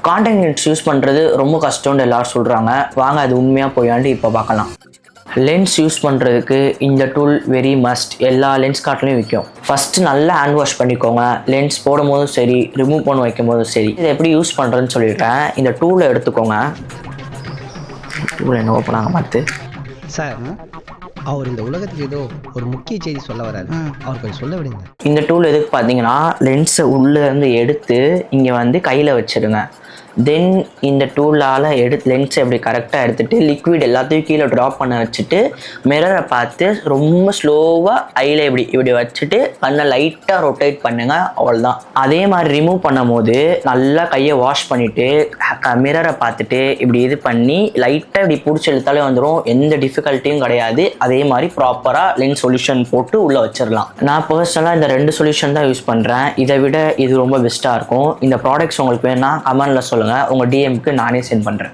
Contact lens use பண்ணுறது ரொம்ப கஷ்டம்னு எல்லாரும் சொல்கிறாங்க. வாங்க அது உண்மையாக போயாண்டு இப்போ பார்க்கலாம். லென்ஸ் யூஸ் பண்ணுறதுக்கு இந்த டூல் வெரி மஸ்ட். எல்லா லென்ஸ் கார்ட்லையும் விற்கும். ஃபஸ்ட்டு நல்லா ஹேண்ட் வாஷ் பண்ணிக்கோங்க. லென்ஸ் போடும் போதும் சரி, ரிமூவ் பண்ண வைக்கும் போதும் சரி. இதை எப்படி யூஸ் பண்ணுறதுன்னு சொல்லிட்டேன். இந்த டூலை எடுத்துக்கோங்க. டூலை என்ன ஓப்பனாக பார்த்து சார், அவர் இந்த உலகத்துக்கு ஏதோ ஒரு முக்கிய செய்தி சொல்ல வராரு. அவர் கொஞ்சம் சொல்ல விடுங்க. இந்த டூல் எதுக்கு பார்த்தீங்கன்னா, லென்ஸை உள்ளேருந்து எடுத்து இங்கே வந்து கையில் வச்சுடுங்க. தென் இந்த டூலால் லென்ஸை இப்படி கரெக்டாக எடுத்துகிட்டு லிக்விட் எல்லாத்தையும் கீழே ட்ராப் பண்ண வச்சுட்டு மிரரை பார்த்து ரொம்ப ஸ்லோவாக ஐயில் இப்படி வச்சுட்டு கண்ணை லைட்டாக ரொட்டேட் பண்ணுங்கள். அவ்வளோதான். அதே மாதிரி ரிமூவ் பண்ணும் போது நல்லா கையை வாஷ் பண்ணிவிட்டு மிரரை பார்த்துட்டு இப்படி இது பண்ணி லைட்டாக இப்படி பிடிச்சி எடுத்தாலே வந்துடும். எந்த டிஃபிகல்ட்டியும் கிடையாது. அதே மாதிரி ப்ராப்பராக லென்ஸ் சொல்யூஷன் போட்டு உள்ளே வச்சிடலாம். நான் பர்சனலாக இந்த 2 சொல்யூஷன் தான் யூஸ் பண்ணுறேன். இதை விட இது ரொம்ப பெஸ்ட்டாக இருக்கும். இந்த ப்ராடக்ட்ஸ் உங்களுக்கு வேணால் கமெண்டில் சொல்லுங்கள். உங்கள் டிஎம்க்கு நானே சென்ட் பண்ணுறேன்.